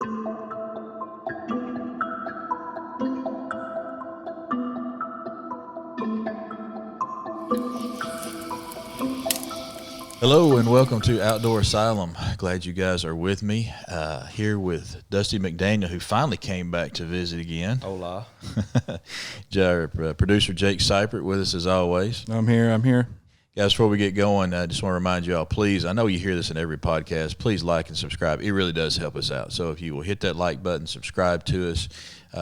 Hello and welcome to Outdoor Asylum. Glad you guys are with me. Here with Dusty McDaniel, who finally came back to visit again. Hola. Our producer Jake Seipert with us as always. I'm here. Guys, before we get going, I just want to remind you all, please, I know you hear this in every podcast, please like and subscribe. It really does help us out. So if you will hit that like button, subscribe to us,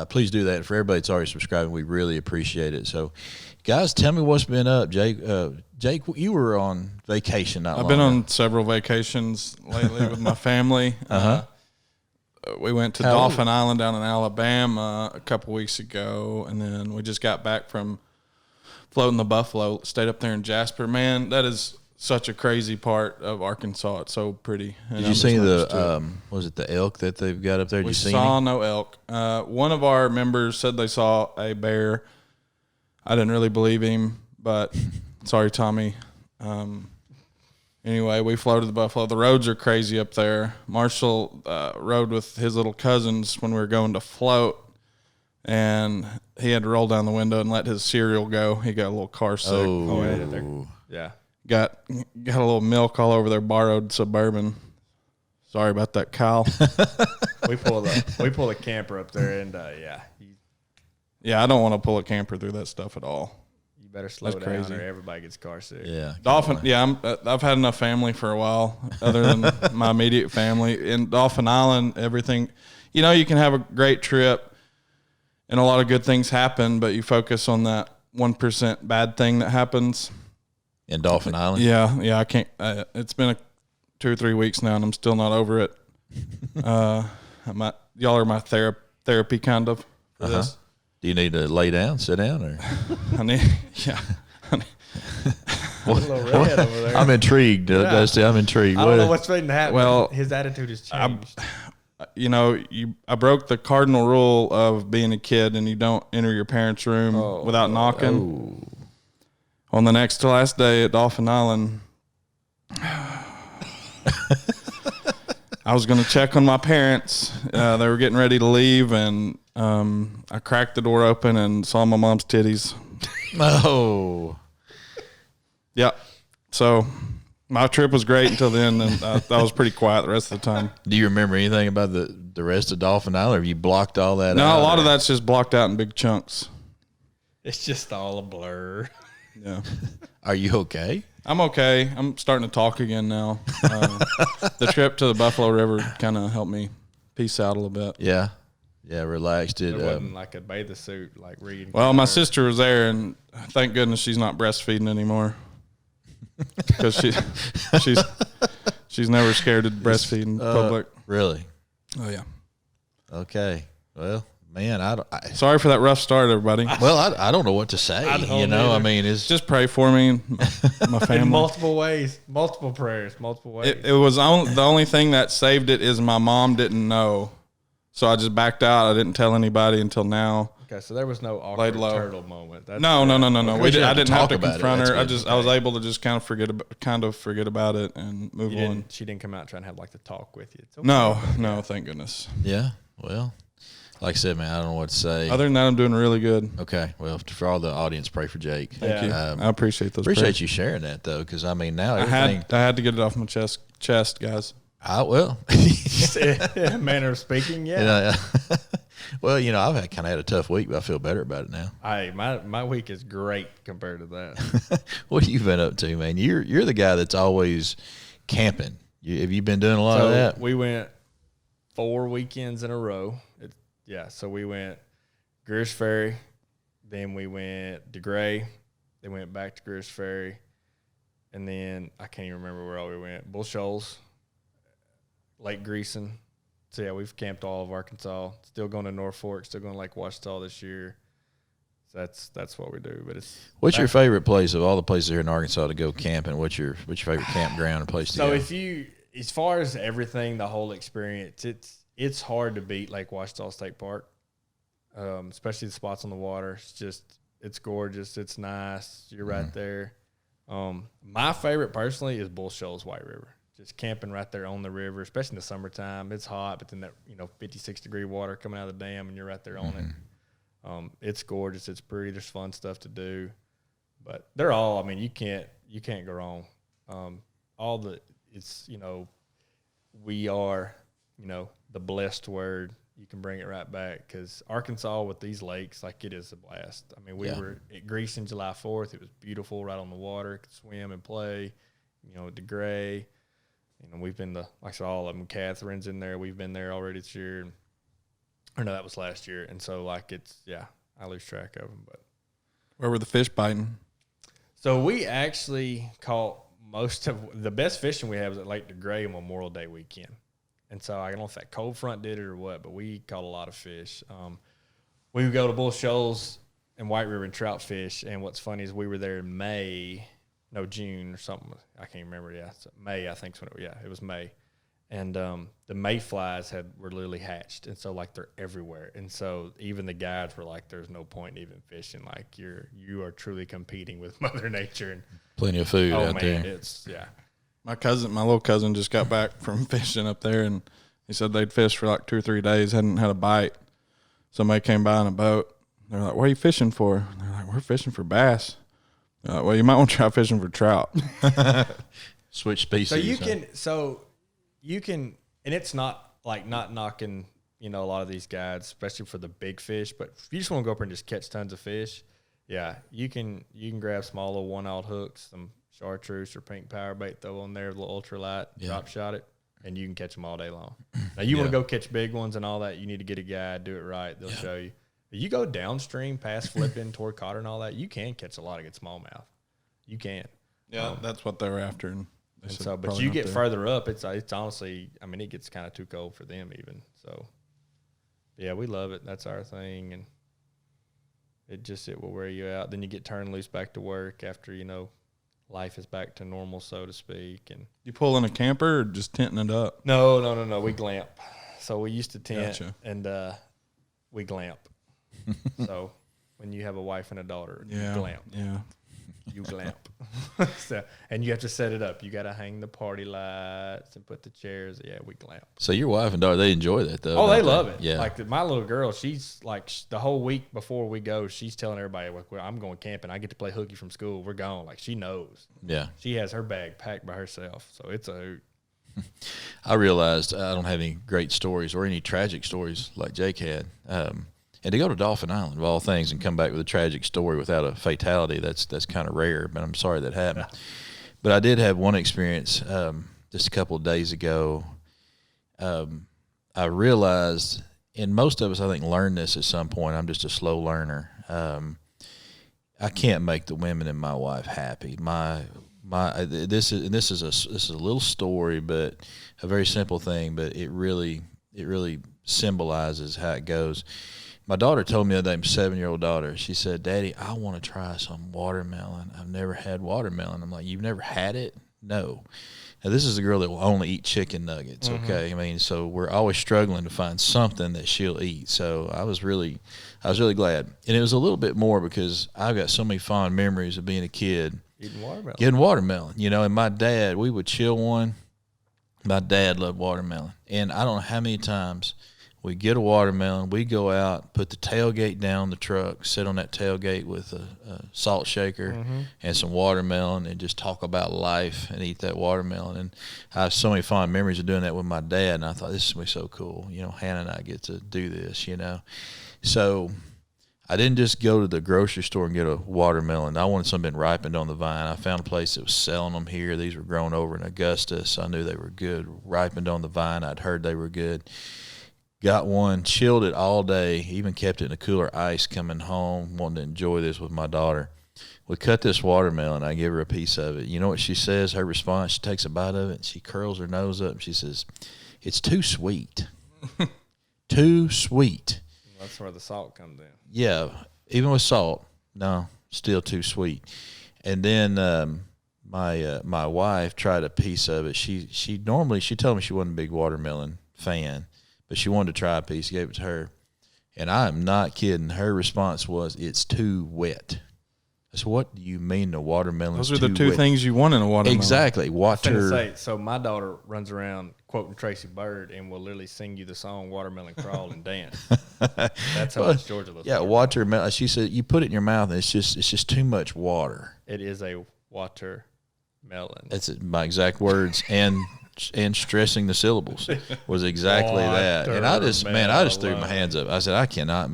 please do that. For everybody that's already subscribing, we really appreciate it. So, guys, tell me what's been up. Jake, you were on vacation not long I've been ago. on several vacations lately with my family. We went to How Dolphin Island down in Alabama a couple weeks ago, and then we just got back from floating the buffalo, stayed up there in Jasper. Man, that is such a crazy part of Arkansas. It's so pretty. Did you see was it the elk that they've got up there? Did you see saw any? no elk. One of our members said they saw a bear. I didn't really believe him, but sorry, Tommy. Anyway, we floated the buffalo. The roads are crazy up there. Marshall rode with his little cousins when we were going to float, and he had to roll down the window and let his cereal go. He got a little car sick. Yeah. Got a little milk all over their borrowed Suburban. Sorry about that, Kyle. We pull a camper up there, and Yeah, I don't want to pull a camper through that stuff at all. you better slow That's down crazy. or everybody gets car sick. Yeah. Dolphin, yeah, I've had enough family for a while, other than my immediate family. In Dolphin Island, everything, you can have a great trip and a lot of good things happen, but you focus on that 1% bad thing that happens. In Dolphin Island? Yeah, I can't. It's been 2 or 3 weeks now, and I'm still not over it. Y'all are my therapy kind of for this. Do you need to lay down, sit down, or? I need. A little red over there. I'm intrigued, Dusty. I'm intrigued. I don't know what's waiting to happen. Well, his attitude has changed. I broke the cardinal rule of being a kid, and you don't enter your parents' room without knocking. On the next to last day at Dolphin Island, I was going to check on my parents. They were getting ready to leave, and I cracked the door open and saw my mom's titties. Oh. Yeah. So my trip was great until then, and I was pretty quiet the rest of the time. Do you remember anything about the rest of Dolphin Island, or have you blocked all that out? No, a lot of that's just blocked out in big chunks. It's just all a blur. Yeah. Are you okay? I'm okay. I'm starting to talk again now. The trip to the Buffalo River kind of helped me peace out a little bit. Yeah. Yeah, relaxed. It wasn't like a bathing suit, like reading. Well, my sister was there, and thank goodness she's not breastfeeding anymore, because she's never scared to breastfeed in public. Really? Oh yeah. Okay. Well, man, Sorry for that rough start, everybody. I don't know what to say. I don't either. I mean, it's Just pray for me and my family. in multiple ways, multiple prayers, multiple ways. It was the only thing that saved it is my mom didn't know, so I just backed out. I didn't tell anybody until now. Okay, so there was no Laid awkward low. turtle moment. That's No. We didn't I have to didn't have talk to about it. confront her. That's I was able to just kind of forget about it and move on. She didn't come out trying to have like the talk with you. It's okay. No, thank goodness. yeah. Well, like I said, man, I don't know what to say. Other than that, I'm doing really good. Okay. Well, for all the audience, pray for Jake. Thank you. I appreciate those. Appreciate prayers. you sharing that though, because I mean now I everything. had to get it off my chest, guys. Well. Manner of speaking, yeah. Well, I've kind of had a tough week, but I feel better about it now. Hey, my week is great compared to that. What have you been up to, man? You're the guy that's always camping. Have you been doing a lot of that? We went 4 weekends in a row. So we went Greers Ferry, then we went DeGray, then went back to Greers Ferry, and then I can't even remember where all we went. Bull Shoals, Lake Greason. So, yeah, we've camped all of Arkansas. Still going to North Fork, still going to Lake Ouachita this year. So that's what we do. But what's your favorite place of all the places here in Arkansas to go camping? What's your favorite campground and place to go? So as far as everything, the whole experience, it's hard to beat Lake Ouachita State Park, especially the spots on the water. It's gorgeous. It's nice. You're right there. My favorite personally is Bull Shoals White River. just camping right there on the river, especially in the summertime. It's hot, but then that 56-degree water coming out of the dam, and you're right there on it. It's gorgeous. It's pretty. There's fun stuff to do, but they're all. I mean, you can't go wrong. We are the blessed word. You can bring it right back because Arkansas with these lakes, like it is a blast. I mean, we were at Greece on July 4th. It was beautiful, right on the water. Could swim and play. DeGray. We've been like I said, all of them. Catherine's in there. We've been there already this year. Or no, that was last year. And so I lose track of them. But where were the fish biting? So we actually caught most of the best fishing we had was at Lake DeGray on Memorial Day weekend. And so I don't know if that cold front did it or what, but we caught a lot of fish. We would go to Bull Shoals and White River and trout fish. And what's funny is we were there in June or something. I can't remember. Yeah, so May, I think. It was May. And the mayflies were literally hatched. And so, they're everywhere. And so even the guides were like, there's no point in even fishing. Like, you are truly competing with Mother Nature. And plenty of food out there. My little cousin just got back from fishing up there, and he said they'd fished for 2 or 3 days, hadn't had a bite. Somebody came by in a boat. They're like, what are you fishing for? And they're like, we're fishing for bass. They're like, well, you might want to try fishing for trout. Switch species. So you can, and it's not not knocking, a lot of these guides, especially for the big fish, but if you just want to go up and just catch tons of fish, you can grab small little 1-aught hooks, some chartreuse or pink power bait, throw on there a little ultralight, drop shot it, and you can catch them all day long. Now you want to go catch big ones and all that, you need to get a guide, do it right. They'll show you. But you go downstream past flipping toward Cotter and all that, you can catch a lot of good smallmouth. You can. Yeah, that's what they're after. And so, but you get further up, it's honestly, I mean, it gets kind of too cold for them even. So, yeah, we love it. That's our thing, and it will wear you out. Then you get turned loose back to work after life is back to normal, so to speak. And you pull in a camper or just tenting it up? No. We glamp. So we used to tent, and we glamp. So when you have a wife and a daughter, you glamp. Yeah. You glamp. So, and you have to set it up. You got to hang the party lights and put the chairs. Yeah, we glamp. So your wife and daughter, they enjoy that, though. Oh, they love it. Yeah. My little girl, she's the whole week before we go, she's telling everybody, well, I'm going camping. I get to play hooky from school. We're gone. She knows. Yeah. She has her bag packed by herself. So it's a hoot. I realized I don't have any great stories or any tragic stories like Jake had. And to go to Dauphin Island, of all things, and come back with a tragic story without a fatality, that's kind of rare, but I'm sorry that happened. Yeah. But I did have one experience just a couple of days ago. I realized, and most of us, I think, learn this at some point. I'm just a slow learner. I can't make the women in my wife happy. This is a little story, but a very simple thing, but it really symbolizes how it goes. My daughter told me the other day, my 7-year-old daughter, she said, Daddy, I want to try some watermelon. I've never had watermelon. I'm like, you've never had it? No. Now, this is a girl that will only eat chicken nuggets, okay? I mean, so we're always struggling to find something that she'll eat. So I was really glad. And it was a little bit more because I've got so many fond memories of being a kid. Getting watermelon. And my dad, we would chill one. My dad loved watermelon. And I don't know how many times we get a watermelon, we go out, put the tailgate down the truck, sit on that tailgate with a salt shaker and some watermelon and just talk about life and eat that watermelon. And I have so many fond memories of doing that with my dad, and I thought, this is going to be so cool. Hannah and I get to do this, So I didn't just go to the grocery store and get a watermelon. I wanted something ripened on the vine. I found a place that was selling them here. These were grown over in Augusta, so I knew they were good, ripened on the vine. I'd heard they were good. Got one, chilled it all day, even kept it in a cooler ice coming home, wanting to enjoy this with my daughter. We cut this watermelon. I give her a piece of it. You know what she says? Her response, she takes a bite of it, and she curls her nose up, and she says, it's too sweet. Too sweet. That's where the salt comes in. Yeah, even with salt, no, still too sweet. And then my wife tried a piece of it. She told me she wasn't a big watermelon fan, but she wanted to try a piece. Gave it to her, and I am not kidding. Her response was, "It's too wet." I said, what do you mean the watermelon's Those are the two wet? things you want in a watermelon. Exactly. I Water. was gonna say, so my daughter runs around quoting Tracy Byrd and will literally sing you the song "Watermelon Crawl" and dance. That's how much Georgia loves. Yeah, watermelon. She said you put it in your mouth and it's just too much water. It is a watermelon. That's my exact words, and stressing the syllables was exactly that. And I just threw my hands up. I said, I can't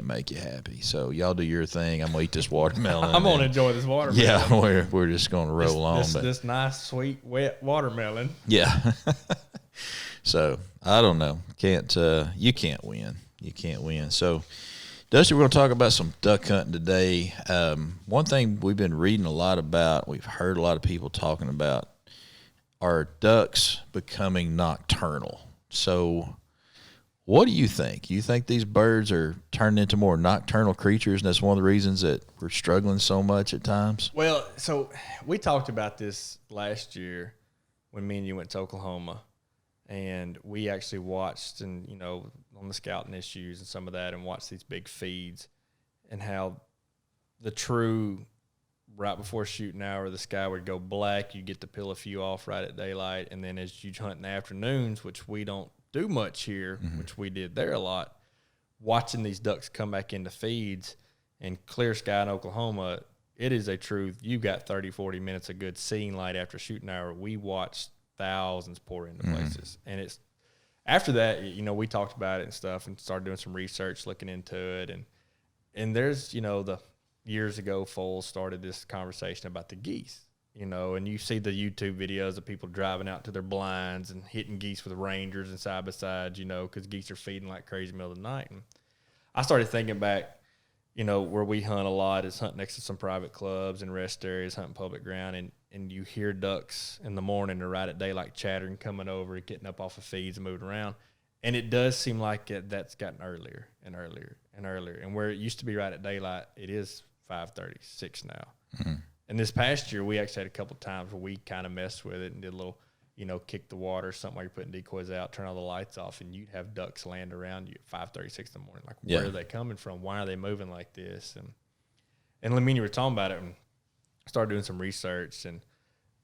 make you happy. So y'all do your thing. I'm gonna eat this watermelon. I'm gonna enjoy this watermelon. Yeah, we're just gonna roll on. This nice, sweet, wet watermelon. Yeah. So I don't know. You can't win. You can't win. So, Dusty, we're going to talk about some duck hunting today. One thing we've been reading a lot about, we've heard a lot of people talking about, are ducks becoming nocturnal. So, what do you think? You think these birds are turning into more nocturnal creatures, and that's one of the reasons that we're struggling so much at times? Well, so we talked about this last year when me and you went to Oklahoma. And we actually watched and, on the scouting issues and some of that and watched these big feeds and how the true right before shooting hour, the sky would go black. You get to peel a few off right at daylight. And then as you hunt in the afternoons, which we don't do much here, which we did there a lot, watching these ducks come back into feeds and clear sky in Oklahoma, it is a truth. You got 30, 40 minutes of good seeing light after shooting hour. We watched thousands pour into places. And it's after that, we talked about it and stuff and started doing some research, looking into it. And there's, the years ago, Foles started this conversation about the geese, and you see the YouTube videos of people driving out to their blinds and hitting geese with rangers and side by sides, because geese are feeding like crazy in the middle of the night. And I started thinking back, where we hunt a lot is hunting next to some private clubs and rest areas, hunting public ground, and you hear ducks in the morning or right at daylight chattering, coming over, getting up off of feeds and moving around. And it does seem like that's gotten earlier and earlier and earlier. And where it used to be right at daylight, it is 5:30, 6 now. Mm-hmm. And this past year, we actually had a couple of times where we kind of messed with it and did a little, kick the water, something while you're putting decoys out, turn all the lights off, and you'd have ducks land around you at 5:30, 6 in the morning. Like, where are they coming from? Why are they moving like this? And me and you were talking about it and started doing some research, and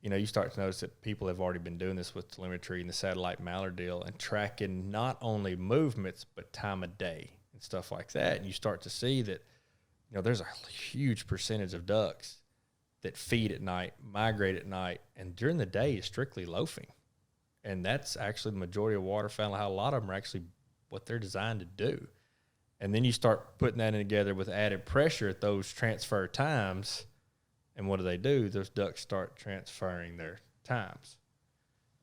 you start to notice that people have already been doing this with telemetry and the satellite mallard deal and tracking not only movements but time of day and stuff like that. And you start to see that there's a huge percentage of ducks that feed at night, migrate at night, and during the day is strictly loafing. And that's actually the majority of waterfowl. How a lot of them are actually what they're designed to do. And then you start putting that in together with added pressure at those transfer times. And what do? Those ducks start transferring their times.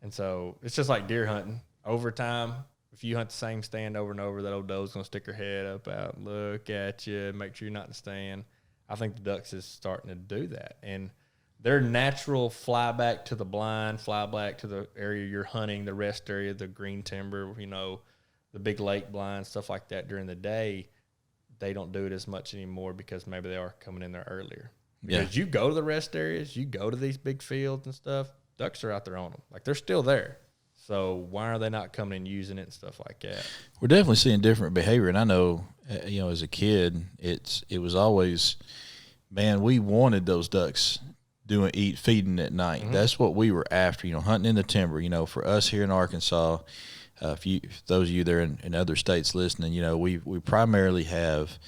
And so it's just like deer hunting. Over time, if you hunt the same stand over and over, that old doe's going to stick her head up out, look at you, make sure you're not in the stand. I think the ducks is starting to do that. And their natural fly back to the blind, fly back to the area you're hunting, the rest area, the green timber, the big lake blind, stuff like that during the day, they don't do it as much anymore because maybe they are coming in there earlier. Because you go to the rest areas, you go to these big fields and stuff, ducks are out there on them. Like, they're still there. So why are they not coming and using it and stuff like that? We're definitely seeing different behavior. And I know, as a kid, it was always, man, we wanted those ducks feeding at night. Mm-hmm. That's what we were after, hunting in the timber. For us here in Arkansas, if those of you there in other states listening, we primarily have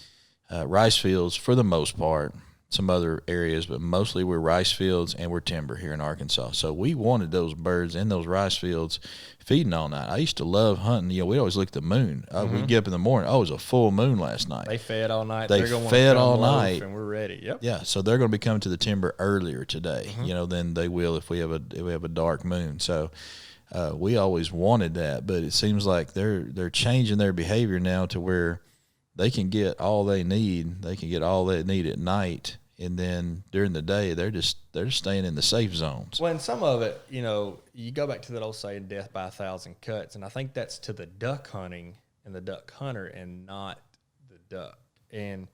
rice fields for the most part. Some other areas, but mostly we're rice fields and we're timber here in Arkansas. So we wanted those birds in those rice fields feeding all night. I used to love hunting. We always look at the moon. We'd get up in the morning. Oh, it was a full moon last night. They fed all night. They fed all night, and we're ready. Yep. Yeah, so they're going to be coming to the timber earlier today, than they will if we have a dark moon. So we always wanted that, but it seems like they're changing their behavior now to where they can get all they need. They can get all they need at night, and then during the day, they're just staying in the safe zones. Well, and some of it, you go back to that old saying, "Death by 1,000 cuts," and I think that's to the duck hunting and the duck hunter, and not the duck. And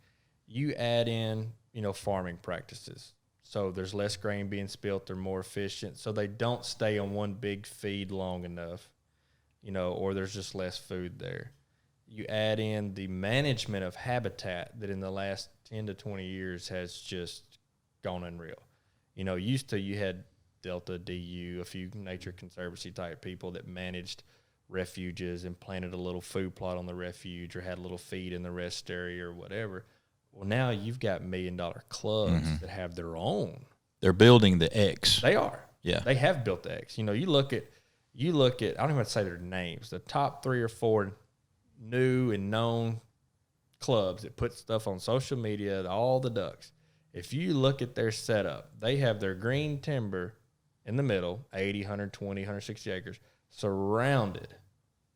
you add in, farming practices, so there's less grain being spilt. They're more efficient, so they don't stay on one big feed long enough, or there's just less food there. You add in the management of habitat that in the last 10 to 20 years has just gone unreal. You know, used to you had Delta, DU, a few nature conservancy type people that managed refuges and planted a little food plot on the refuge or had a little feed in the rest area or whatever. Well, now you've got $1 million clubs that have their own. They're building the X. They are. Yeah. They have built the X. You know, you look at, I don't even want to say their names, the top 3 or 4 new and known clubs that put stuff on social media, all the ducks. If you look at their setup, they have their green timber in the middle, 80, 120, 160 acres, surrounded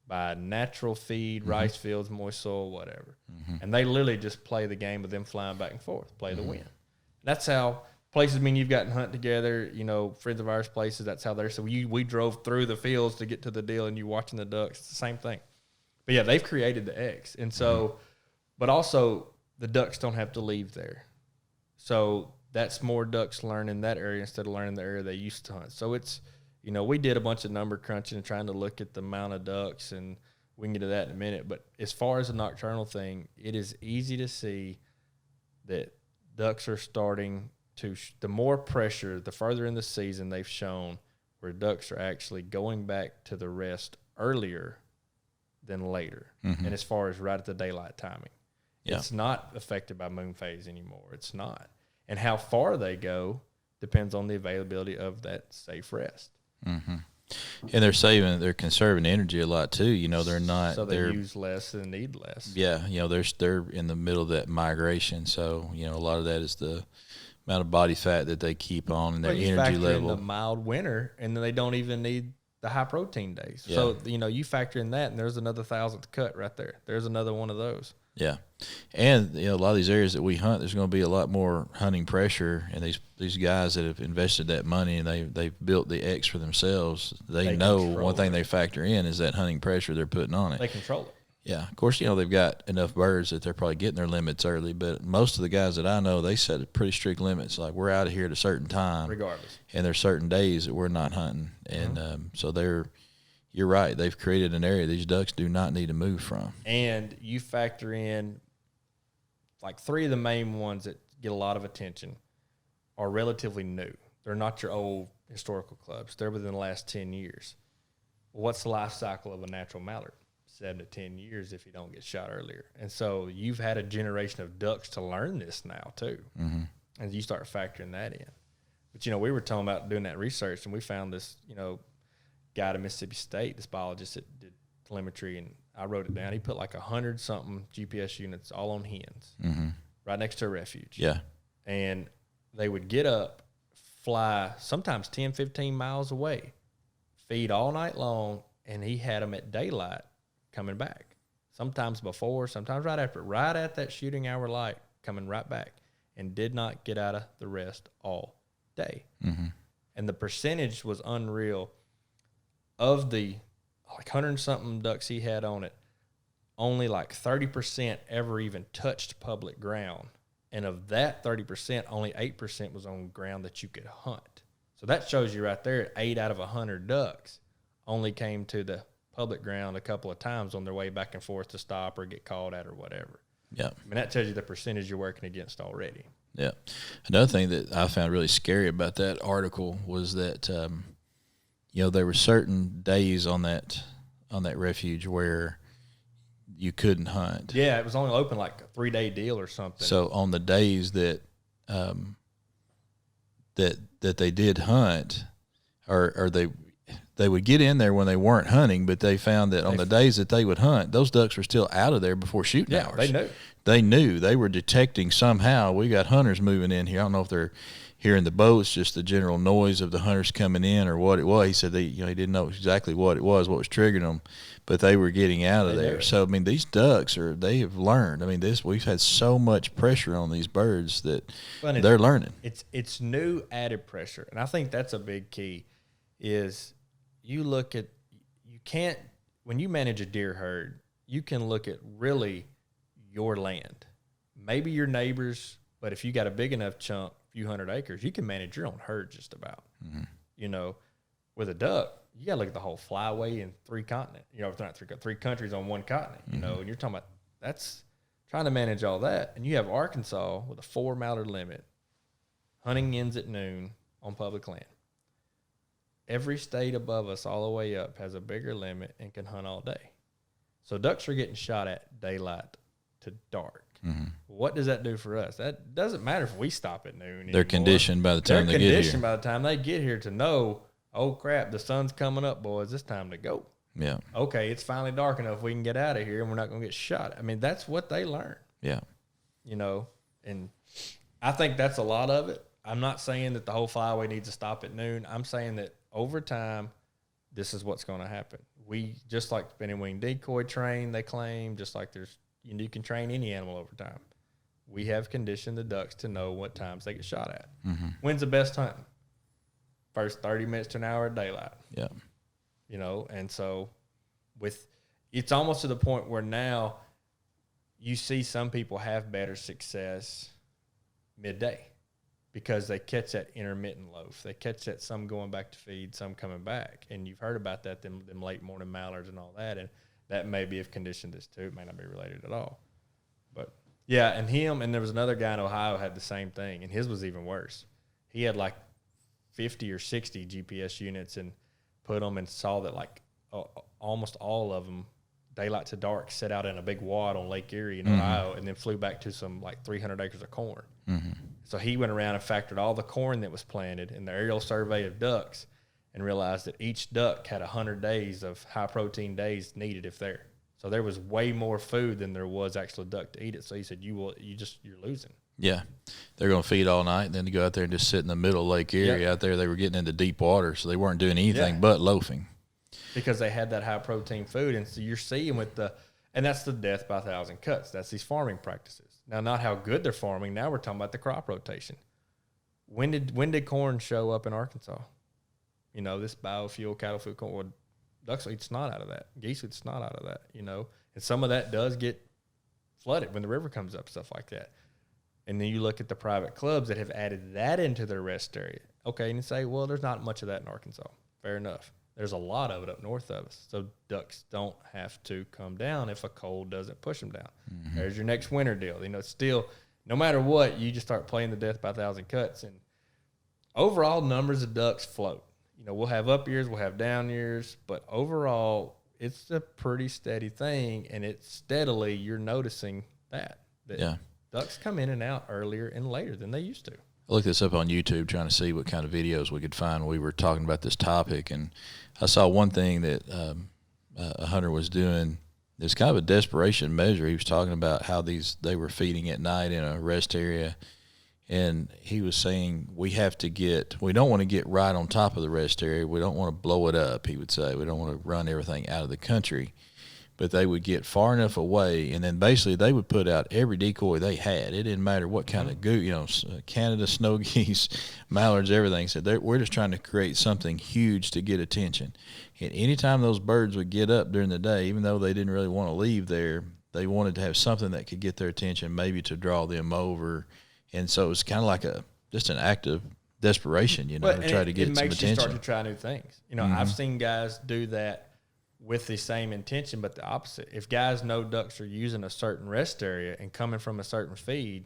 by natural feed, rice fields, moist soil, whatever. And they literally just play the game of them flying back and forth, play the wind. That's how places, I mean, you've gotten hunt together, you know, friends of ours places, that's how they're. So we drove through the fields to get to the deal, and you watching the ducks, it's the same thing. But yeah, they've created the X. And so, but also the ducks don't have to leave there. So that's more ducks learning that area instead of learning the area they used to hunt. So it's, you know, we did a bunch of number crunching and trying to look at the amount of ducks, and we can get to that in a minute. But as far as the nocturnal thing, it is easy to see that ducks are starting to, the more pressure, the further in the season they've shown where ducks are actually going back to the rest earlier than later. And as far as right at the daylight timing, it's not affected by moon phase anymore. It's not. And how far they go depends on the availability of that safe rest. And they're conserving energy a lot too. You know, they're not. So they use less and need less. Yeah, you know, they're in the middle of that migration. So you know, a lot of that is the amount of body fat that they keep on and their energy level. In the mild winter, and then they don't even need the high protein days. Yeah. So you know, you factor in that, and there's another 1,000th cut right there. There's another one of those. Yeah, and you know, a lot of these areas that we hunt, there's going to be a lot more hunting pressure, and these guys that have invested that money and they've built the X for themselves. They know one thing they factor in is that hunting pressure they're putting on it. They control it. Yeah, of course, you know, they've got enough birds that they're probably getting their limits early, but most of the guys that I know, they set pretty strict limits. Like, we're out of here at a certain time, regardless, and there's certain days that we're not hunting, and so you're right. They've created an area these ducks do not need to move from. And you factor in, like, 3 of the main ones that get a lot of attention are relatively new. They're not your old historical clubs. They're within the last 10 years. Well, what's the life cycle of a natural mallard? 7 to 10 years if you don't get shot earlier. And so you've had a generation of ducks to learn this now too. And you start factoring that in. But, you know, we were talking about doing that research, and we found this, you know, guy at Mississippi State, this biologist that did telemetry, and I wrote it down. He put like 100-something GPS units all on hens right next to a refuge. Yeah. And they would get up, fly sometimes 10, 15 miles away, feed all night long, and he had them at daylight coming back. Sometimes before, sometimes right after, right at that shooting hour light, coming right back, and did not get out of the rest all day. And the percentage was unreal. Of the like 100-something ducks he had on it, only like 30% ever even touched public ground. And of that 30%, only 8% was on ground that you could hunt. So that shows you right there, 8 out of 100 ducks only came to the public ground a couple of times on their way back and forth to stop or get called at or whatever. Yeah. I mean, that tells you the percentage you're working against already. Yeah. Another thing that I found really scary about that article was that, you know, there were certain days on that refuge where you couldn't hunt. Yeah, it was only open like a 3-day deal or something. So on the days that that they did hunt, or they would get in there when they weren't hunting, but they found that on the days that they would hunt, those ducks were still out of there before shooting hours. They knew. They were detecting somehow, we got hunters moving in here. I don't know if they're hearing the boats, just the general noise of the hunters coming in or what it was. He said he didn't know exactly what it was, what was triggering them, but they were getting out of there. So, I mean, these ducks they have learned. I mean, we've had so much pressure on these birds that they're learning. It's new added pressure. And I think that's a big key is when you manage a deer herd, you can look at really your land, maybe your neighbors, but if you got a big enough chunk, few hundred acres, you can manage your own herd just about. You know, with a duck, you got to look at the whole flyway in 3 continents. You know, not 3 countries on 1 continent. You know, and you're talking about trying to manage all that, and you have Arkansas with a 4 mallard limit. Hunting ends at noon on public land. Every state above us all the way up has a bigger limit and can hunt all day. So ducks are getting shot at daylight to dark. Mm-hmm. What does that do for us? That doesn't matter if we stop at noon. They're conditioned by the time they get here. They're conditioned by the time they get here to know, oh, crap, the sun's coming up, boys. It's time to go. Yeah. Okay, it's finally dark enough. We can get out of here, and we're not going to get shot. I mean, that's what they learn. Yeah. You know, and I think that's a lot of it. I'm not saying that the whole flyway needs to stop at noon. I'm saying that over time, this is what's going to happen. We, just like spinning wing decoy train, they claim, just like you can train any animal over time. We have conditioned the ducks to know what times they get shot at. Mm-hmm. When's the best hunting? First 30 minutes to an hour of daylight. Yeah. You know, and so it's almost to the point where now you see some people have better success midday because they catch that intermittent loaf. They catch that some going back to feed, some coming back. And you've heard about that, them late morning mallards and all that. And that may be have conditioned this too. It may not be related at all. But yeah, and there was another guy in Ohio had the same thing, and his was even worse. He had like 50 or 60 GPS units and put them and saw that like almost all of them, daylight to dark, set out in a big wad on Lake Erie in Ohio, and then flew back to some like 300 acres of corn. Mm-hmm. So he went around and factored all the corn that was planted in the aerial survey of ducks and realized that each duck had 100 days of high protein days needed if there. So there was way more food than there was actual duck to eat it. So he said, you're losing. Yeah. They're going to feed all night, and then to go out there and just sit in the middle of Lake Erie out there, they were getting into deep water, so they weren't doing anything but loafing. Because they had that high protein food. And so you're seeing and that's the death by 1,000 cuts. That's these farming practices. Now, not how good they're farming. Now we're talking about the crop rotation. When did corn show up in Arkansas? You know, this biofuel, cattle food corn. Well, ducks eat snot out of that. Geese eat snot out of that, you know. And some of that does get flooded when the river comes up, stuff like that. And then you look at the private clubs that have added that into their rest area. Okay, and you say, well, there's not much of that in Arkansas. Fair enough. There's a lot of it up north of us. So ducks don't have to come down if a cold doesn't push them down. Mm-hmm. There's your next winter deal. You know, it's still, no matter what, you just start playing the death by 1,000 cuts. And overall numbers of ducks float. You know, we'll have up years, we'll have down years, but overall it's a pretty steady thing, and it's steadily, you're noticing that ducks come in and out earlier and later than they used to. I looked this up on YouTube trying to see what kind of videos we could find when we were talking about this topic, and I saw one thing that a hunter was doing. It's kind of a desperation measure. He was talking about how they were feeding at night in a rest area, and he was saying we don't want to get right on top of the rest area. We don't want to blow it up, he would say. We don't want to run everything out of the country. But they would get far enough away, and then basically they would put out every decoy they had. It didn't matter what kind of goose, Canada snow geese, mallards, everything. So we're just trying to create something huge to get attention. And anytime those birds would get up during the day, even though they didn't really want to leave there, they wanted to have something that could get their attention, maybe to draw them over. And so it was kind of like just an act of desperation, to try to get some attention. It makes you start to try new things. I've seen guys do that with the same intention, but the opposite. If guys know ducks are using a certain rest area and coming from a certain feed,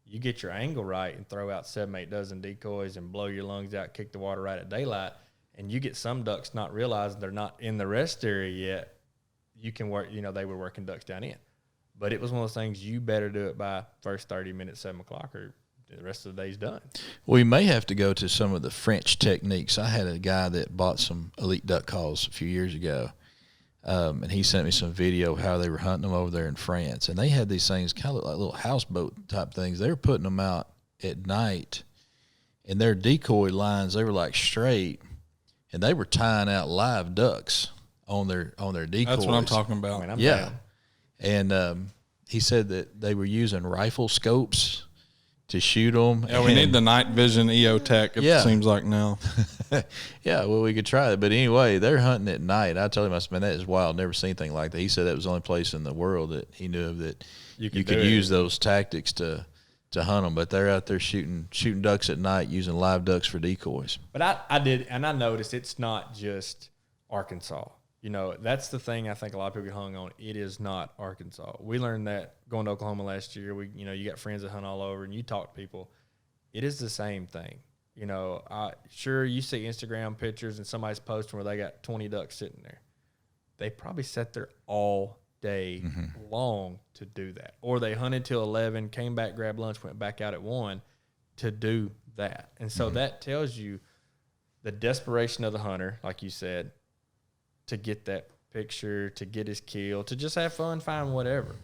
you get your angle right and throw out 7-8 dozen decoys and blow your lungs out, kick the water right at daylight, and you get some ducks not realizing they're not in the rest area yet. You can work, they were working ducks down in. But it was one of those things, you better do it by first 30 minutes, 7 o'clock, or the rest of the day's done. We may have to go to some of the French techniques. I had a guy that bought some elite duck calls a few years ago. And he sent me some video of how they were hunting them over there in France. And they had these things kind of look like little houseboat type things. They were putting them out at night, and their decoy lines, they were like straight, and they were tying out live ducks on their decoys. That's what I'm talking about. I'm down. And he said that they were using rifle scopes to shoot them. Yeah, we need the night vision EOTech, it seems like now. Yeah, well, we could try it. But anyway, they're hunting at night. I told him, I said, man, that is wild. Never seen anything like that. He said that was the only place in the world that he knew of that you could use those tactics to hunt them. But they're out there shooting ducks at night, using live ducks for decoys. But I did, and I noticed it's not just Arkansas. You know, that's the thing I think a lot of people get hung on. It is not Arkansas. We learned that going to Oklahoma last year. You got friends that hunt all over, and you talk to people. It is the same thing. You know, sure, you see Instagram pictures and somebody's posting where they got 20 ducks sitting there. They probably sat there all day long to do that. Or they hunted till 11, came back, grabbed lunch, went back out at 1 to do that. And so that tells you the desperation of the hunter, like you said, to get that picture, to get his kill, to just have fun, find whatever.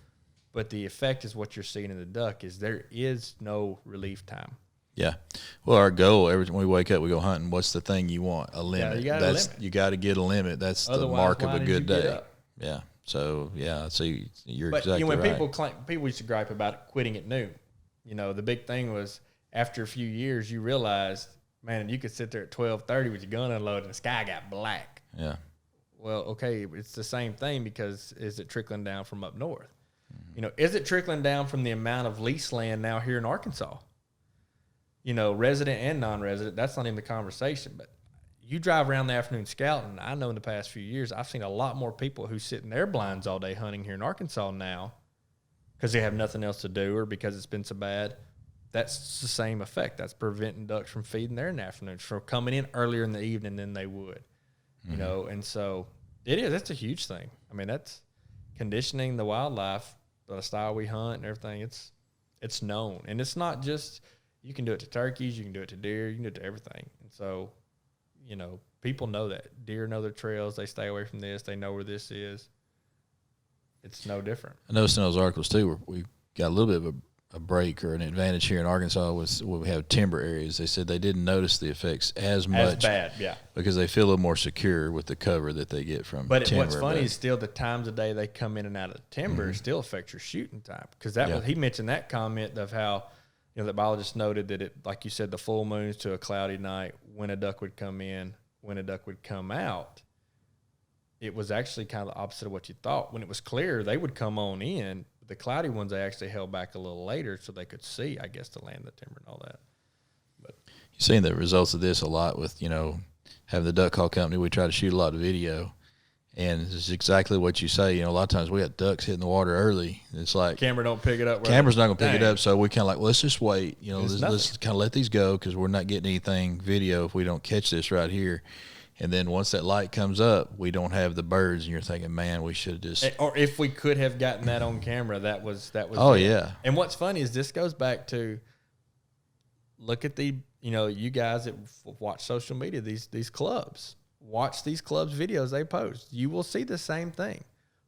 But the effect is what you're seeing in the duck is there is no relief time. Yeah. Well, our goal every time we wake up, we go hunting. What's the thing you want? A limit. You got a limit. You got to get a limit. That's Otherwise, the mark of why a did good you get day. up? Yeah. So yeah, see, you're But exactly when right. people used to gripe about quitting at noon. You know, the big thing was after a few years, you realized, man, you could sit there at 12:30 with your gun unloaded and the sky got black. Yeah. Well, okay, it's the same thing because is it trickling down from up north? You know, is it trickling down from the amount of lease land now here in Arkansas? You know, resident and non-resident, that's not even the conversation. But you drive around the afternoon scouting, I know in the past few years, I've seen a lot more people who sit in their blinds all day hunting here in Arkansas now because they have nothing else to do or because it's been so bad. That's the same effect. That's preventing ducks from feeding there in the afternoon, from coming in earlier in the evening than they would. You know, and so that's a huge thing. I mean, that's conditioning the wildlife, the style we hunt and everything. It's known. And it's not just, you can do it to turkeys, you can do it to deer, you can do it to everything. And so, you know, people know that. Deer know their trails. They stay away from this. They know where this is. It's no different. I noticed in those articles too, where we got a little bit of a break or an advantage here in Arkansas with where we have timber areas. They said they didn't notice the effects as much. As bad, yeah. Because they feel a little more secure with the cover that they get from But timber. what's funny is still the times of day they come in and out of the timber still affects your shooting time. Because he mentioned that comment of how, you know, the biologist noted that it, like you said, the full moons to a cloudy night, when a duck would come in, when a duck would come out, it was actually kind of the opposite of what you thought. When it was clear, they would come on in. The cloudy ones, they actually held back a little later so they could see, I guess, the land, the timber, and all that. But you've seen the results of this a lot with, you know, having the duck call company. We try to shoot a lot of video, and it's exactly what you say. You know, a lot of times we got ducks hitting the water early. It's like camera don't pick it up. Camera's not going to pick it up, so we kind of like, well, let's just wait. You know, let's kind of let these go because we're not getting anything video if we don't catch this right here. And then once that light comes up, we don't have the birds, and you're thinking, man, we should have just. Or if we could have gotten that on camera, that was. Oh, it. yeah. And what's funny is this goes back to look at you guys that watch social media, these clubs. Watch these clubs' videos they post. You will see the same thing.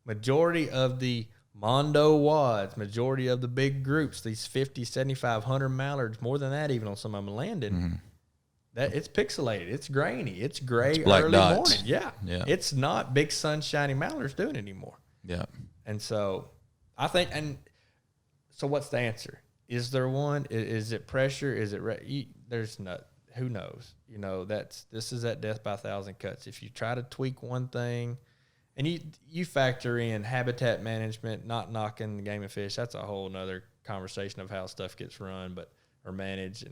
Majority of the Mondo wads, majority of the big groups, these 50, 75, 100 mallards, more than that even on some of them landing. That it's pixelated, it's grainy, it's gray, it's black early dots. morning. Yeah. It's not big sunshiny mallards doing it anymore. Yeah. And so I think, so what's the answer? Is there one? Is it pressure? Is it there's not. Who knows? You know, this is that death by a thousand cuts. If you try to tweak one thing, and you factor in habitat management, not knocking the game and fish, that's a whole nother conversation of how stuff gets run, or managed.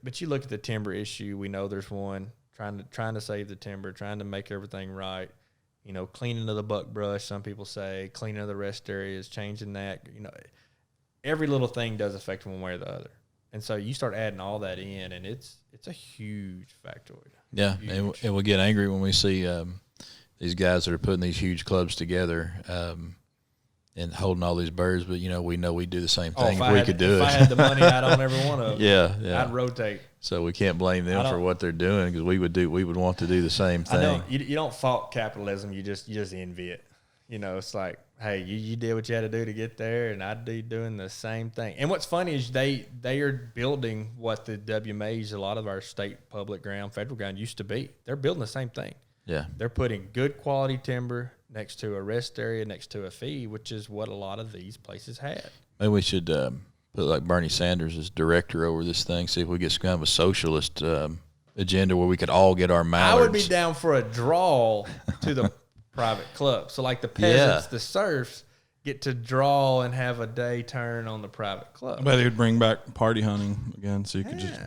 But you look at the timber issue. We know there's one trying to save the timber, trying to make everything right. You know, cleaning of the buck brush. Some people say cleaning of the rest areas, changing that. You know, every little thing does affect one way or the other. And so you start adding all that in, and it's a huge factoid. Yeah, and we get angry when we see these guys that are putting these huge clubs together and holding all these birds. But, you know we'd do the same thing if we could do it. If I had the money, I'd own every one of them. Yeah. I'd rotate. So we can't blame them for what they're doing because we would want to do the same thing. I know you don't fault capitalism. You just envy it. You know, it's like, hey, you did what you had to do to get there, and I'd be doing the same thing. And what's funny is they are building what the WMAs, a lot of our state public ground, federal ground used to be. They're building the same thing. Yeah. They're putting good quality timber next to a rest area, next to a feed, which is what a lot of these places had. Maybe we should put like Bernie Sanders as director over this thing, see if we get some kind of a socialist agenda where we could all get our mallards. I would be down for a draw to the private club. So like the peasants, the serfs get to draw and have a day turn on the private club. I bet they would bring back party hunting again, so you could just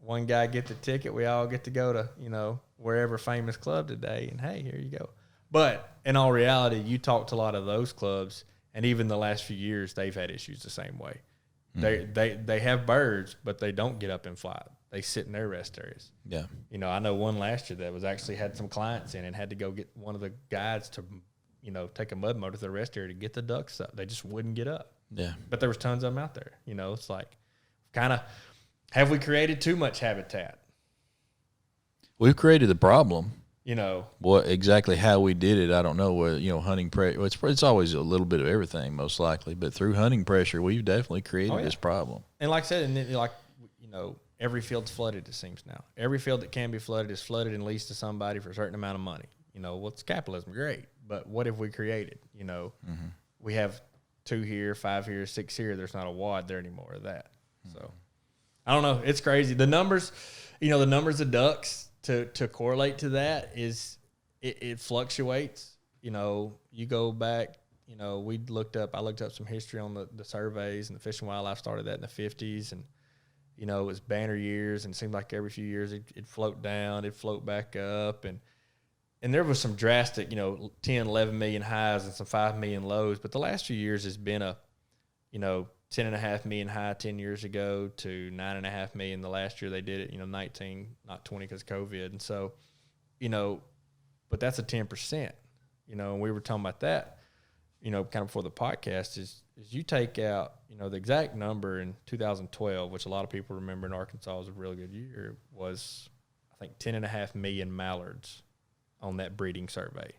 one guy get the ticket. We all get to go to wherever famous club today, and hey, here you go. But in all reality, you talk to a lot of those clubs, and even the last few years, they've had issues the same way. They have birds, but they don't get up and fly. They sit in their rest areas. Yeah. You know, I know one last year that was actually had some clients in and had to go get one of the guides to, you know, take a mud motor to the rest area to get the ducks up. They just wouldn't get up. Yeah. But there was tons of them out there. You know, it's like kind of, have we created too much habitat? We've created the problem. You know, What exactly how we did it, I don't know. Where, you know, hunting pressure, it's always a little bit of everything, most likely. But through hunting pressure, we've definitely created this problem. and like I said, and then, like, you know, every field's flooded, it seems now. Every field that can be flooded is flooded and leased to somebody for a certain amount of money. You know, what's capitalism? Great. But what have we created? You know, we have 2 here, 5 here, 6 here. There's not a wad there anymore of that. So, I don't know. It's crazy. The numbers, you know, the numbers of ducks to correlate to that is it fluctuates. You know, you go back, you know, I looked up some history on the surveys, and the Fish and Wildlife started that in the 50s. And, you know, it was banner years, and it seemed like every few years it'd float down, it'd float back up. And there was some drastic, you know, 10, 11 million highs and some 5 million lows. But the last few years has been a, you know, 10.5 million high 10 years ago to 9.5 million the last year they did it, you know, 19, not 20 because of COVID. And so, you know, but that's a 10%, you know, and we were talking about that, you know, kind of before the podcast is you take out, you know, the exact number in 2012, which a lot of people remember in Arkansas was a really good year, was I think 10.5 million mallards on that breeding survey.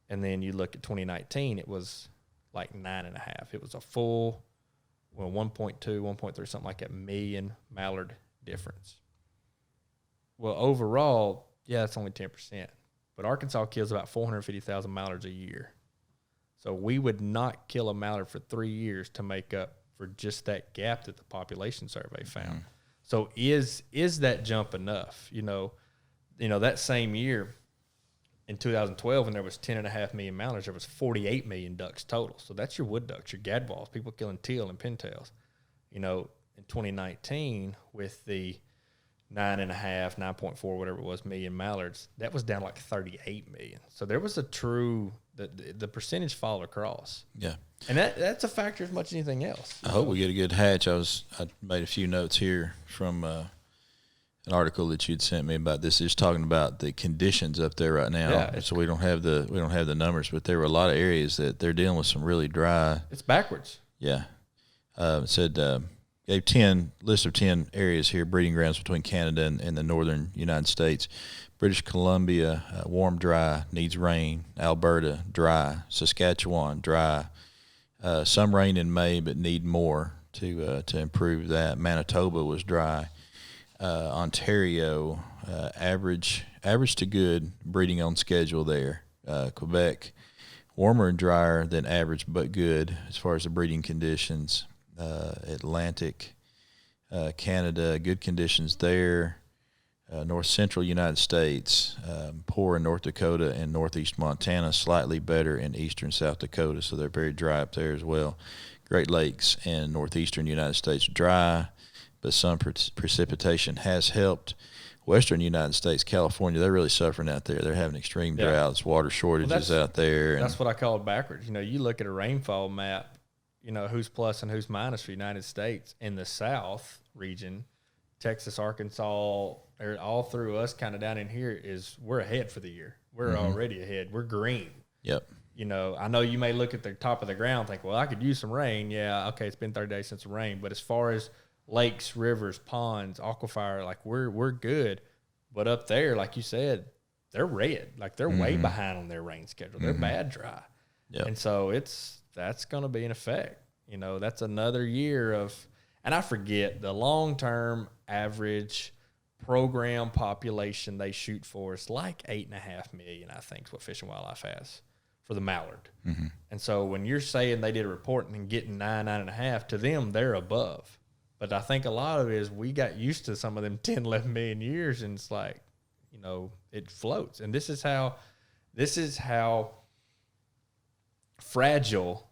And then you look at 2019, it was like 9.5. It was a full, 1.2, 1.3, something like that, million mallard difference. Well, overall, yeah, it's only 10%. But Arkansas kills about 450,000 mallards a year. So we would not kill a mallard for 3 years to make up for just that gap that the population survey found. So is that jump enough? You know, that same year in 2012, when there was 10.5 million mallards, there was 48 million ducks total. So that's your wood ducks, your gadwalls, people killing teal and pintails. You know, in 2019, with the 9.4, whatever it was, million mallards, that was down like 38 million. So there was a true, the percentage fall across. Yeah. And that's a factor as much as anything else. I hope we get a good hatch. I made a few notes here from an article that you'd sent me about this. It's talking about the conditions up there right now. Yeah, so we don't have the numbers, but there were a lot of areas that they're dealing with some really dry. It's backwards. Yeah. It said gave list of 10 areas here, breeding grounds between Canada and the northern United States. British Columbia, warm, dry, needs rain. Alberta, dry. Saskatchewan, dry. Some rain in May, but need more to improve that. Manitoba was dry. Ontario, average to good breeding on schedule there. Quebec, warmer and drier than average, but good as far as the breeding conditions. Atlantic, Canada, good conditions there. North central United States, poor in North Dakota and northeast Montana, slightly better in eastern South Dakota, so they're very dry up there as well. Great Lakes and northeastern United States dry, but some precipitation has helped. Western United States, California, they're really suffering out there. They're having extreme droughts, water shortages out there. That's what I call it backwards. You know, you look at a rainfall map, you know, who's plus and who's minus for the United States. In the South region, Texas, Arkansas, or all through us kind of down in here we're ahead for the year. We're already ahead. We're green. Yep. You know, I know you may look at the top of the ground and think, well, I could use some rain. Yeah, okay, it's been 30 days since the rain. But as far as lakes, rivers, ponds, aquifer, like we're good. But up there, like you said, they're red. Like they're way behind on their rain schedule. They're bad dry. Yep. And so that's going to be an effect. You know, that's another year of, and I forget the long-term average program population they shoot for is like 8.5 million, I think is what Fish and Wildlife has for the mallard. And so when you're saying they did a report and getting 9.5, to them, they're above. But I think a lot of it is we got used to some of them 10, 11 million years, and it's like, you know, it floats. And this is how fragile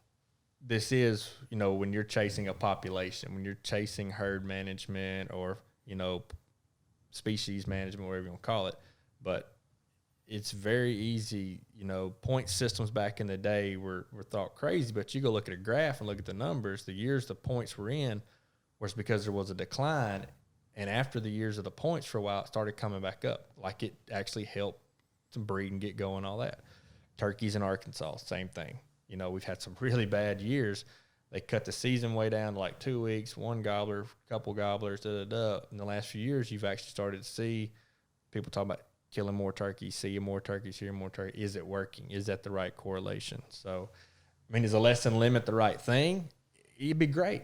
this is, you know, when you're chasing a population, when you're chasing herd management or, you know, species management, whatever you want to call it. But it's very easy. Point systems back in the day were thought crazy, but you go look at a graph and look at the numbers, the years the points were in was because there was a decline. And after the years of the points for a while, it started coming back up. Like it actually helped to breed and get going, all that. Turkeys in Arkansas, same thing. We've had some really bad years. They cut the season way down to like 2 weeks, one gobbler, couple gobblers, In the last few years, you've actually started to see people talk about killing more turkeys, seeing more turkeys, hearing more turkeys. Is it working? Is that the right correlation? So, is a lesson limit the right thing? It'd be great.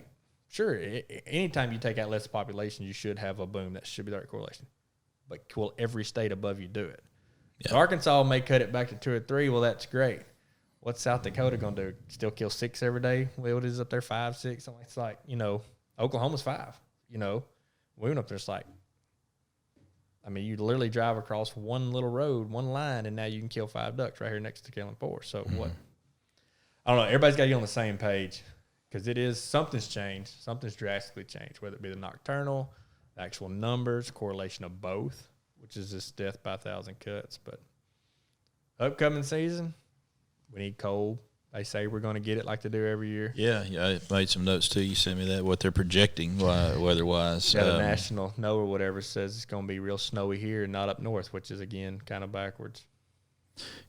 Sure, anytime you take out less population, you should have a boom. That should be the right correlation. But will every state above you do it? Yeah. So Arkansas may cut it back to 2 or 3. Well, that's great. What's South Dakota going to do? Still kill 6 every day? What is up there, 5, 6? Something. It's like, Oklahoma's 5. We went up there, it's like, you literally drive across one little road, one line, and now you can kill 5 ducks right here next to killing 4. So what? I don't know. Everybody's got to get on the same page because something's changed. Something's drastically changed, whether it be the nocturnal, the actual numbers, correlation of both, which is this death by 1,000 cuts. But upcoming season, we need cold. They say we're going to get it like they do every year. Yeah, I made some notes too. You sent me that, what they're projecting weather-wise. Yeah, the national NOAA or whatever says it's going to be real snowy here and not up north, which is, again, kind of backwards.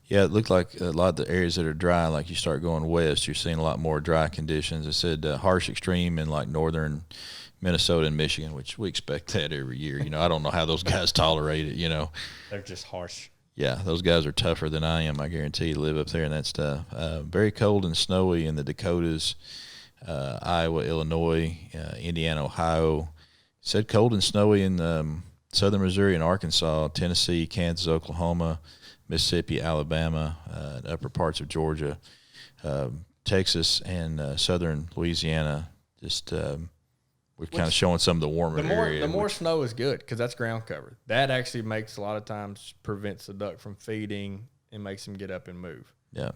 Yeah, it looked like a lot of the areas that are dry, like you start going west, you're seeing a lot more dry conditions. It said harsh extreme in like northern Minnesota and Michigan, which we expect that every year. I don't know how those guys tolerate it, They're just harsh. Yeah, those guys are tougher than I am, I guarantee, to live up there and that stuff. Very cold and snowy in the Dakotas, Iowa, Illinois, Indiana, Ohio. It said cold and snowy in southern Missouri and Arkansas, Tennessee, Kansas, Oklahoma, Mississippi, Alabama, upper parts of Georgia, Texas, and southern Louisiana. Just we're kind of showing some of the warmer area. The more snow is good because that's ground cover. That actually makes a lot of times prevents the duck from feeding and makes them get up and move. Yeah.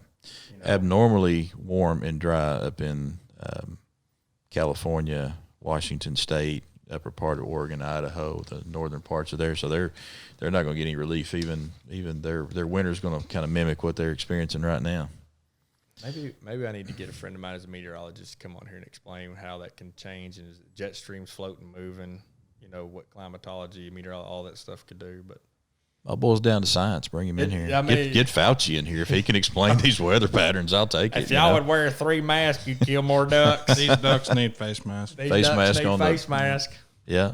Abnormally warm and dry up in California, Washington State, upper part of Oregon, Idaho, the northern parts of there. So they're not going to get any relief. Even their winter's going to kind of mimic what they're experiencing right now. Maybe I need to get a friend of mine as a meteorologist to come on here and explain how that can change and is it jet streams floating, moving, what climatology, meteorology, all that stuff could do. But all boils down to science. Bring him in here. Get Fauci in here. If he can explain these weather patterns, I'll take it. If y'all would wear 3 masks, you'd kill more ducks. These ducks need face masks. Face mask. Yeah.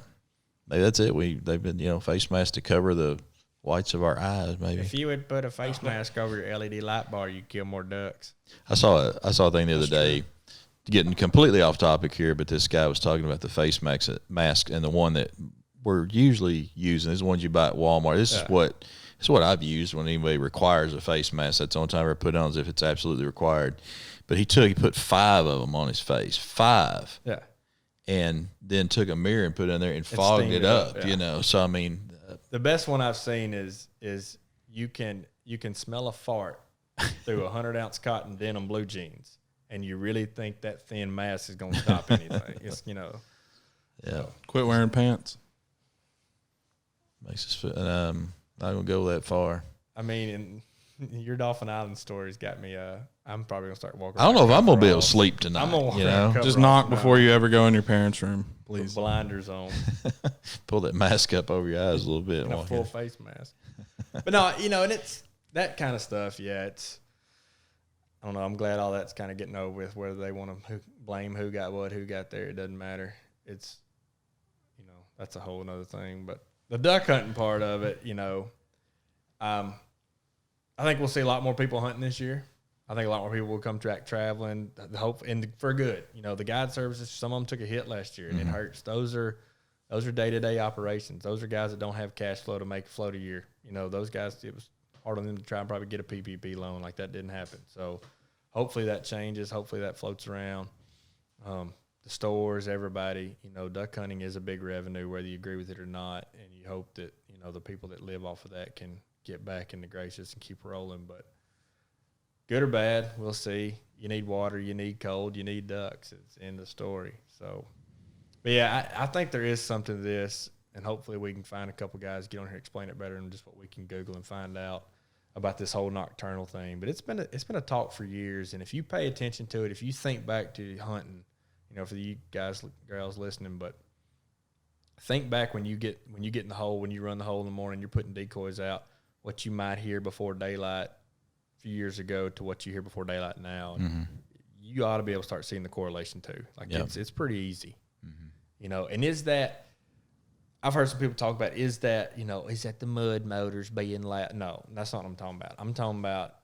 Maybe that's it. They've been, face masks to cover the whites of our eyes, maybe. If you would put a face mask over your LED light bar, you'd kill more ducks. I saw a thing the other day, getting completely off topic here, but this guy was talking about the face mask and the one that we're usually using. This is the ones you buy at Walmart. This is what I've used when anybody requires a face mask. That's the only time I ever put it on, as if it's absolutely required. But he put 5 of them on his face. 5. Yeah. And then took a mirror and put it in there and fogged it up, So, the best one I've seen is you can smell a fart through 100-ounce cotton denim blue jeans, and you really think that thin mask is going to stop anything. It's Yeah. So. Quit wearing pants. Makes us feel, not going to go that far. And your Dolphin Island story's got me. I'm probably going to start walking. I don't know if I'm going to be able to sleep tonight. I'm going to just knock before you ever go in your parents' room, please. With blinders on. Pull that mask up over your eyes a little bit. And a full face mask. But no, and it's that kind of stuff. Yeah, it's. I don't know. I'm glad all that's kind of getting over with. Whether they want to blame who got what, who got there, it doesn't matter. It's, that's a whole other thing. But the duck hunting part of it, I think we'll see a lot more people hunting this year. I think a lot more people will come traveling. The hope and for good. The guide services, some of them took a hit last year, and it hurts. Those are day-to-day operations. Those are guys that don't have cash flow to make a float a year. Those guys, it was hard on them to try and probably get a PPP loan. Like, that didn't happen. So hopefully that changes. Hopefully that floats around. The stores, everybody, duck hunting is a big revenue, whether you agree with it or not. And you hope that, the people that live off of that can get back into graces and keep rolling. But good or bad, we'll see. You need water, you need cold, you need ducks. It's the end of the story. So, but yeah, I think there is something to this, and hopefully we can find a couple guys, get on here, explain it better than just what we can Google and find out. about this whole nocturnal thing. But it's been a talk for years, and if you pay attention to it, if you think back to hunting, for you guys, girls listening, but think back when you get in the hole, when you run the hole in the morning, you're putting decoys out, what you might hear before daylight a few years ago to what you hear before daylight now. And you ought to be able to start seeing the correlation too. Like it's pretty easy, and is that, I've heard some people talk about, is that the mud motors being loud? No, that's not what I'm talking about. I'm talking about,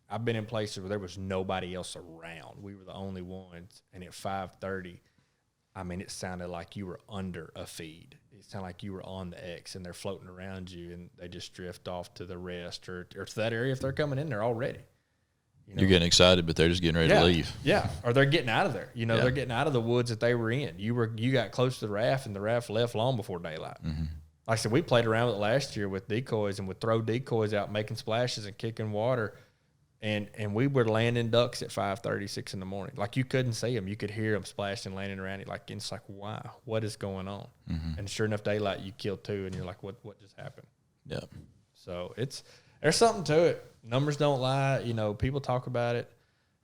I've been in places where there was nobody else around. We were the only ones. And at 5:30, it sounded like you were under a feed. It sounded like you were on the X and they're floating around you and they just drift off to the rest or to that area if they're coming in there already. You're getting excited, but they're just getting ready to leave. Yeah, or they're getting out of there. They're getting out of the woods that they were in. You got close to the raft, and the raft left long before daylight. Like I said, we played around with it last year with decoys and would throw decoys out, making splashes and kicking water, and we were landing ducks at 5:30, 6 in the morning. Like you couldn't see them, you could hear them splashing, landing around it. Like it's like, wow, what is going on? And sure enough, daylight, you killed 2, and you're like, what just happened? Yeah. So there's something to it. Numbers don't lie. People talk about it.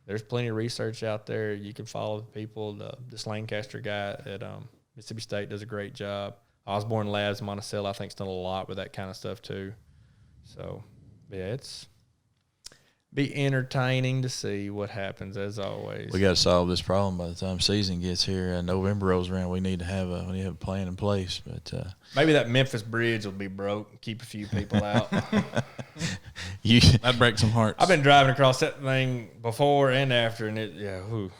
There's plenty of research out there. You can follow the people. This Lancaster guy at Mississippi State does a great job. Osborne Labs, Monticello, I think, has done a lot with that kind of stuff too. So, yeah, it's be entertaining to see what happens as always. We got to solve this problem by the time season gets here and November rolls around. We need to have a plan in place. But maybe that Memphis bridge will be broke and keep a few people out. That'd break some hearts. I've been driving across that thing before and after, and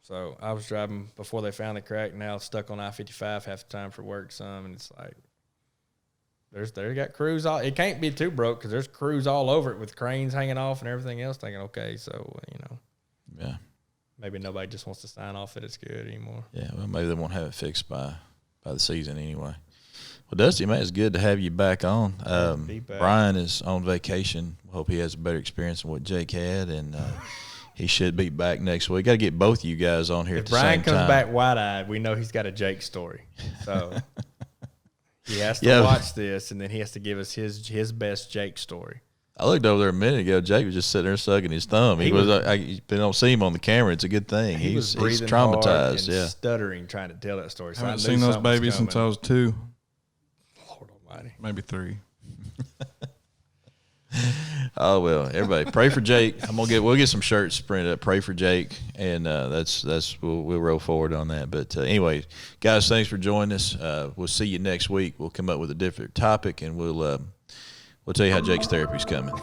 So I was driving before they found the crack. Now stuck on I-55 half the time for work some, and it's like they got crews all. It can't be too broke because there's crews all over it with cranes hanging off and everything else. Thinking, okay, so yeah, maybe nobody just wants to sign off that it's good anymore. Yeah, well, maybe they won't have it fixed by the season anyway. Well, Dusty, man, it's good to have you back on. Be back. Brian is on vacation. Hope he has a better experience than what Jake had, and he should be back next week. Got to get both of you guys on here at the same time. If Brian comes back wide-eyed, we know he's got a Jake story. So he has to watch this, and then he has to give us his best Jake story. I looked over there a minute ago. Jake was just sitting there sucking his thumb. He don't see him on the camera. It's a good thing. He's traumatized, and stuttering trying to tell that story. So I haven't seen those babies since I was 2. Lord Almighty, maybe 3. Oh well, everybody pray for Jake. We'll get some shirts printed up. Pray for Jake, and we'll roll forward on that. But anyway, guys, thanks for joining us. We'll see you next week. We'll come up with a different topic, and we'll tell you how Jake's therapy's coming.